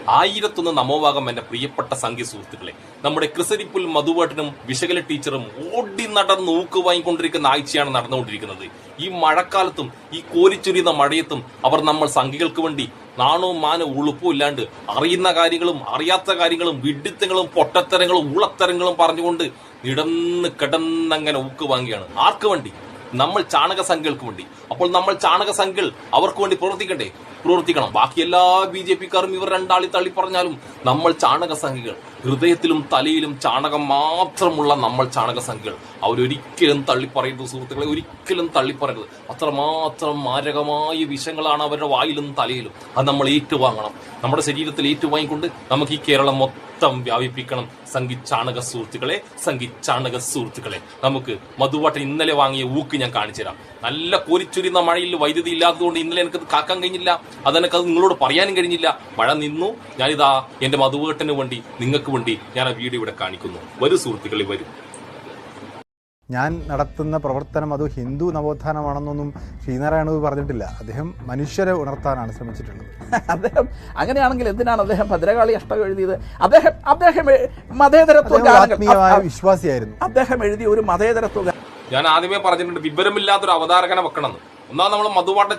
1001 നമോഭാഗം എന്റെ പ്രിയപ്പെട്ട സംഘി സുഹൃത്തുക്കളെ. നമ്മുടെ ക്രിസരിപ്പുൽ മധുവേട്ടനും വിശകല ടീച്ചറും ഓടി നടന്ന് ഊക്ക് വാങ്ങിക്കൊണ്ടിരിക്കുന്ന ആഴ്ചയാണ് നടന്നുകൊണ്ടിരിക്കുന്നത്. ഈ മഴക്കാലത്തും ഈ കോരിച്ചൊരിയുന്ന മഴയത്തും അവർ നമ്മൾ സംഘികൾക്ക് വേണ്ടി നാണവും മാനവും ഉളുപ്പും ഇല്ലാണ്ട് അറിയുന്ന കാര്യങ്ങളും അറിയാത്ത കാര്യങ്ങളും വിഡിത്തങ്ങളും പൊട്ടത്തരങ്ങളും ഉളത്തരങ്ങളും പറഞ്ഞുകൊണ്ട് കിടന്നങ്ങനെ ഊക്ക് വാങ്ങിയാണ്. ആർക്ക് വേണ്ടി? നമ്മൾ ചാണക സംഖ്യകൾക്ക് വേണ്ടി. അപ്പോൾ നമ്മൾ ചാണക സംഖ്യകൾ അവർക്ക് വേണ്ടി പ്രവർത്തിക്കണം. ബാക്കി എല്ലാ BJP-ക്കാരും ഇവർ രണ്ടാളി തള്ളി പറഞ്ഞാലും നമ്മൾ ചാണക സംഖ്യകൾ, ഹൃദയത്തിലും തലയിലും ചാണകം മാത്രമുള്ള നമ്മൾ ചാണക സംഖ്യകൾ അവരൊരിക്കലും തള്ളിപ്പറയരുത് സുഹൃത്തുക്കളെ, ഒരിക്കലും തള്ളിപ്പറയരുത്. അത്രമാത്രം മാരകമായ വിഷങ്ങളാണ് അവരുടെ വായിലും തലയിലും. അത് നമ്മൾ ഏറ്റുവാങ്ങണം. നമ്മുടെ ശരീരത്തിൽ ഏറ്റുവാങ്ങിക്കൊണ്ട് നമുക്ക് ഈ കേരളം മൊത്തം വ്യാപിപ്പിക്കണം. സംഘി ചാണക സുഹൃത്തുക്കളെ, നമുക്ക് മധുവാട്ടൻ ഇന്നലെ വാങ്ങിയ ഊക്ക് ഞാൻ കാണിച്ചു തരാം. നല്ല കോരിച്ചൊരിയുന്ന മഴയിൽ വൈദ്യുതി ഇല്ലാത്തതുകൊണ്ട് ഇന്നലെ എനിക്കത് കാക്കാൻ കഴിഞ്ഞില്ല. അതെനിക്കത് നിങ്ങളോട് പറയാനും കഴിഞ്ഞില്ല. മഴ നിന്നു. ഞാനിതാ എന്റെ മധുവേട്ടന് വേണ്ടി, നിങ്ങൾക്ക് വേണ്ടി ഞാൻ ആ വീഡിയോ ഇവിടെ കാണിക്കുന്നു. വരൂ സുഹൃത്തുക്കളെ, വരൂ. ഞാൻ നടത്തുന്ന പ്രവർത്തനം അത് ഹിന്ദു നവോത്ഥാനമാണെന്നൊന്നും ശ്രീനാരായണ പറഞ്ഞിട്ടില്ല. അദ്ദേഹം മനുഷ്യരെ ഉണർത്താനാണ് ശ്രമിച്ചിട്ടുള്ളത്. അദ്ദേഹം അങ്ങനെയാണെങ്കിൽ എന്തിനാണ് അദ്ദേഹം ഭദ്രകാളി അഷ്ടകം എഴുതിയത്? അദ്ദേഹം മതേതരത്വ ആത്മീയമായ വിശ്വാസിയായിരുന്നു. അദ്ദേഹം എഴുതിയ ഒരു മതേതരത്വ. ഞാൻ ആദ്യമേ പറഞ്ഞിട്ടുണ്ട്, വിവരമില്ലാത്തൊരു അവതാരകനെ വെക്കണമെന്ന്. ഒന്നാം നമ്മൾ മധുവാട്ട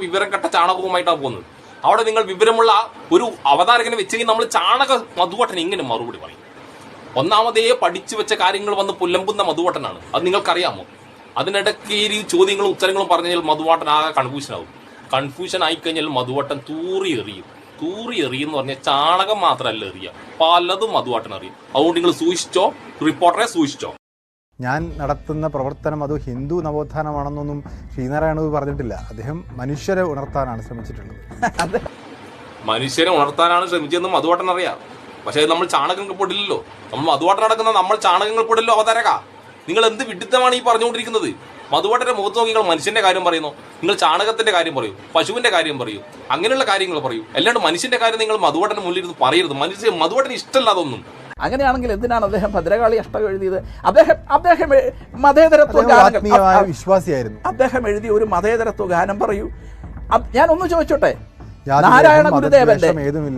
വിവരം കെട്ട ചാണകവുമായിട്ടാണ് പോകുന്നത്. അവിടെ നിങ്ങൾ വിവരമുള്ള ഒരു അവതാരകനെ വെച്ചെങ്കിൽ നമ്മൾ മധുവാട്ടൻ ഇങ്ങനെ മറുപടി പറയും. ഒന്നാമതേ പഠിച്ചു വെച്ച കാര്യങ്ങൾ വന്ന് പുല്ലമ്പുന്ന മധുവാട്ടനാണ്. അത് നിങ്ങൾക്കറിയാമോ? അതിനിടയ്ക്ക് ഈ ചോദ്യങ്ങളും ഉത്തരങ്ങളും പറഞ്ഞു കഴിഞ്ഞാൽ മധുവാട്ടൻ ആകെ കൺഫ്യൂഷൻ ആയിക്കഴിഞ്ഞാൽ മധുവാട്ടൻ തൂറി എറിയും എന്ന് പറഞ്ഞാൽ ചാണകം മാത്രമല്ല എറിയുക, പലതും മധുവാട്ടൻ അറിയും. അതുകൊണ്ട് നിങ്ങൾ സൂക്ഷിച്ചോ, റിപ്പോർട്ടറെ സൂക്ഷിച്ചോ. ഞാൻ നടത്തുന്ന പ്രവർത്തനം അത് ഹിന്ദു നവോത്ഥാനമാണെന്നൊന്നും ശ്രീനാരായണ പറഞ്ഞിട്ടില്ല. അദ്ദേഹം മനുഷ്യരെ ഉണർത്താനാണ് ശ്രമിച്ചിട്ടുള്ളത്. മനുഷ്യരെ ഉണർത്താനാണ് ശ്രമിച്ചതെന്നും മധുവാട്ടൻ അറിയാം. പക്ഷേ നമ്മൾ ചാണകങ്ങൾ പൊടില്ലല്ലോ. നമ്മൾ മധുവാട്ടൻ നടക്കുന്ന നമ്മൾ ചാണകങ്ങൾ പൊടില്ലോ അവതാരക. നിങ്ങൾ എന്ത് വിഡിത്തമാണ് ഈ പറഞ്ഞുകൊണ്ടിരിക്കുന്നത്? മധുവാട്ടന്റെ മുഖത്ത് നോക്കി നിങ്ങൾ മനുഷ്യന്റെ കാര്യം പറയുന്നു, നിങ്ങൾ ചാണകത്തിന്റെ കാര്യം പറയൂ, പശുവിന്റെ കാര്യം പറയൂ, അങ്ങനെയുള്ള കാര്യങ്ങൾ പറയൂ. അല്ലാണ്ട് മനുഷ്യന്റെ കാര്യം നിങ്ങൾ മധുവാട്ടന് മുന്നിൽ ഇരുന്ന് പറയരുത്. മധുവാട്ടന് ഇഷ്ടമല്ല അതൊന്നും. അങ്ങനെയാണെങ്കിൽ എന്തിനാണ് അദ്ദേഹം ഭദ്രകാളി അഷ്ടകം എഴുതിയത്? അദ്ദേഹം മതേതരത്വ ആത്മീയമായ വിശ്വാസിയായിരുന്നു. അദ്ദേഹം എഴുതിയ ഒരു മതേതരത്വ ഗാനം പറയൂ. ഞാൻ ഒന്ന് ചോദിച്ചോട്ടെ, നാരായണ ഗുരുദേവന്റെ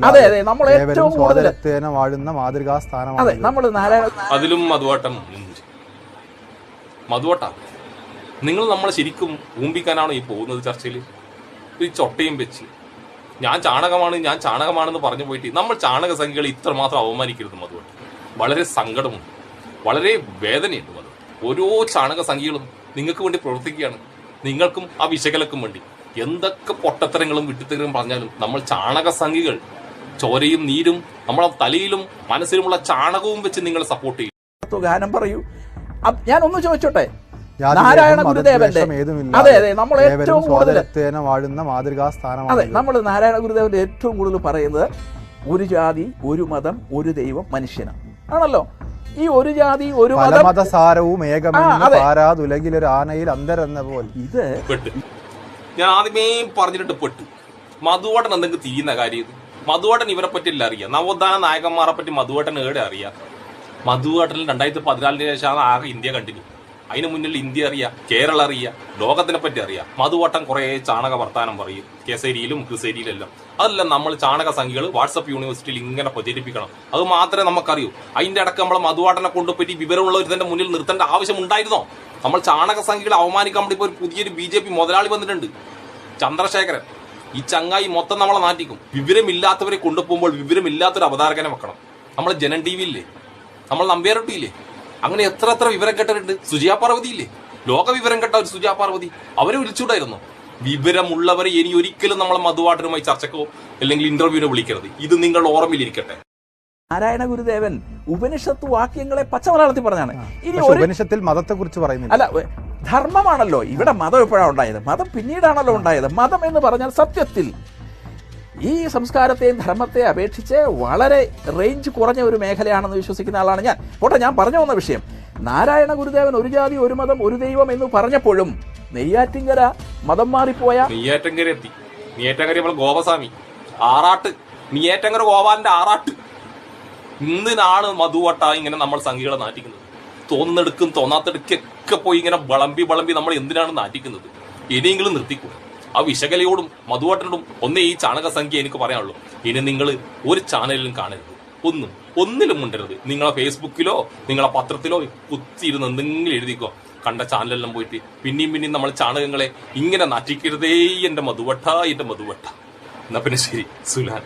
അതെ നമ്മൾ ഏറ്റവും കൂടുതൽ വാഴുന്ന മാതൃകാ സ്ഥാനമാണ്. അതെ, നമ്മൾ നാരായണ അതിലും മധുവാട്ട നിങ്ങൾ നമ്മളെ ശരിക്കും ഊമ്പിക്കാനാണോ ഈ പോകുന്നത്? ചർച്ചയിൽ ഈ ചൊട്ടയും വെച്ച് ഞാൻ ചാണകമാണെന്ന് പറഞ്ഞു പോയിട്ട് നമ്മൾ ചാണക സംഖ്യകളെ ഇത്രമാത്രം അവമാനിക്കരുത് മധുവാട്ട. വളരെ സങ്കടമുണ്ട്, വളരെ വേദനയുണ്ട്. അത് ഓരോ ചാണക സംഖ്യകളും നിങ്ങൾക്ക് വേണ്ടി പ്രവർത്തിക്കുകയാണ്. നിങ്ങൾക്കും ആ വിശകലക്കും വേണ്ടി എന്തൊക്കെ പൊട്ടത്തരങ്ങളും വിട്ടിത്തരങ്ങളും പറഞ്ഞാലും നമ്മൾ ചാണക സംഖ്യകൾ ചോരയും നീരും നമ്മളെ തലയിലും മനസ്സിലുമുള്ള ചാണകവും വെച്ച് നിങ്ങളെ സപ്പോർട്ട് ചെയ്യും. ഗാനം പറയൂ. ഞാൻ ഒന്ന് ചോദിച്ചോട്ടെ, നാരായണ ഗുരുദേവന്റെ അതെ നമ്മൾ ഏറ്റവും കൂടുതൽ വാഴുന്ന മാതൃകാ സ്ഥാനമാണ്. അതെ, നമ്മൾ നാരായണ ഗുരുദേവന്റെ ഏറ്റവും കൂടുതൽ പറയുന്നത് ഒരു ജാതി, ഒരു മതം, ഒരു ദൈവം, മനുഷ്യനാണ് ആണല്ലോ. ഈ ഒരു ജാതി, ഒരു മതം, മതസാരവും ഏകമെന്നുലകിലൊരു ആനയിൽ അന്തരെന്ന പോലെ ഇത് ഞാൻ ആദ്യമേ പറഞ്ഞിട്ട് പെട്ടു. മധുവാട്ടൻ എന്തെങ്കിലും തിരിയുന്ന കാര്യം ഇത്. മധുവാട്ടൻ ഇവരെ പറ്റില്ല അറിയാം. നവോത്ഥാന നായകന്മാരെ പറ്റി മധുവാട്ടൻ ഏടെ അറിയാം. മധുവാട്ടനിൽ 2014 ശേഷമാണ് ആകെ ഇന്ത്യ കണ്ടിന്യൂ. അതിന് മുന്നിൽ ഇന്ത്യ അറിയാം, കേരളം അറിയാം, ലോകത്തിനെ പറ്റി അറിയാം. മധുവാട്ടൻ കുറെ ചാണക വർത്താനം പറയും, കേസരിയിലും ക്രിസരിയിലെല്ലാം. അതെല്ലാം നമ്മൾ ചാണക സംഖ്യകൾ വാട്സപ്പ് യൂണിവേഴ്സിറ്റിയിൽ ഇങ്ങനെ പ്രചരിപ്പിക്കണം. അത് മാത്രമേ നമുക്കറിയൂ. അതിന്റെ അടക്കം നമ്മളെ മധുവാട്ടനെ കൊണ്ടുപറ്റി വിവരമുള്ളവർ തന്നെ മുന്നിൽ നിർത്തേണ്ട ആവശ്യം ഉണ്ടായിരുന്നോ? നമ്മൾ ചാണക സംഖ്യകളെ അവമാനിക്കാൻ വേണ്ടി ഇപ്പോൾ ഒരു പുതിയൊരു BJP മുതലാളി വന്നിട്ടുണ്ട്, ചന്ദ്രശേഖരൻ. ഈ ചങ്ങായി മൊത്തം നമ്മളെ നാട്ടിക്കും. വിവരമില്ലാത്തവരെ കൊണ്ടുപോകുമ്പോൾ വിവരമില്ലാത്തൊരു അവതാരകനെ വെക്കണം. നമ്മൾ ജനൻ TV ഇല്ലേ, നമ്മൾ നമ്പ്യാരൊട്ടിയില്ലേ, അങ്ങനെ എത്ര വിവരം കേട്ടവരുണ്ട്. സുജയ പാർവതി ഇല്ലേ, ലോക വിവരം കേട്ട ഒരു സുജയ പാർവതി, അവരെ വിളിച്ചുകൂടായിരുന്നു. വിവരമുള്ളവരെ ഇനി ഒരിക്കലും നമ്മളെ മധുവാട്ടനുമായി ചർച്ചക്കോ അല്ലെങ്കിൽ ഇന്റർവ്യൂവിനോ വിളിക്കരുത്. ഇത് നിങ്ങൾ ഓർമ്മയിലിരിക്കട്ടെ. നാരായണ ഗുരുദേവൻ ഉപനിഷത്ത് വാക്യങ്ങളെ പച്ചമലയാളത്തിൽ പറഞ്ഞാണ്. ഇനി ഉപനിഷത്തിൽ മതത്തെ കുറിച്ച് പറയുന്നില്ല. അല്ല, ധർമ്മമാണല്ലോ ഇവിടെ. മതം എപ്പോഴാണ് ഉണ്ടായത്? മതം പിന്നീടാണല്ലോ ഉണ്ടായത്. മതം എന്ന് പറഞ്ഞാൽ സത്യത്തിൽ ഈ സംസ്കാരത്തെയും ധർമ്മത്തെ അപേക്ഷിച്ച് വളരെ റേഞ്ച് കുറഞ്ഞ ഒരു മേഖലയാണെന്ന് വിശ്വസിക്കുന്ന ആളാണ് ഞാൻ. ഞാൻ പറഞ്ഞു വന്ന വിഷയം, നാരായണ ഗുരുദേവൻ ഒരു ജാതി, ഒരു മതം, ഒരു ദൈവം എന്ന് പറഞ്ഞപ്പോഴും നെയ്യാറ്റിങ്കര മതം മാറിപ്പോയ നെയ്യാറ്റിങ്കര ഗോപസ്വാമി ആറാട്ട്, നെയ്യാറ്റിങ്കര ഗോപാലന്റെ ആറാട്ട്. എന്തിനാണ് മധുവട്ട ഇങ്ങനെ നമ്മൾ സംഖ്യകളെ നാറ്റിക്കുന്നത്? തോന്നാത്തെടുക്കൊക്കെ പോയി ഇങ്ങനെ വളമ്പി നമ്മൾ എന്തിനാണ് നാറ്റിക്കുന്നത്? ഇനിയെങ്കിലും നിർത്തിക്കൂ. ആ വിശകലയോടും മധുവട്ടനോടും ഒന്നേ ഈ ചാണകസംഖ്യ എനിക്ക് പറയാനുള്ളൂ. ഇനി നിങ്ങൾ ഒരു ചാനലിലും കാണരുത്, ഒന്നിലും മുണ്ടരുത്. നിങ്ങളെ ഫേസ്ബുക്കിലോ നിങ്ങളെ പത്രത്തിലോ കുത്തിയിരുന്ന് എന്തെങ്കിലും എഴുതിക്കോ. കണ്ട ചാനലെല്ലാം പോയിട്ട് പിന്നെയും നമ്മൾ ചാണകങ്ങളെ ഇങ്ങനെ നാറ്റിക്കരുതേ എന്റെ മധുവട്ട. എന്നാ പിന്നെ ശരി, സുലാൻ.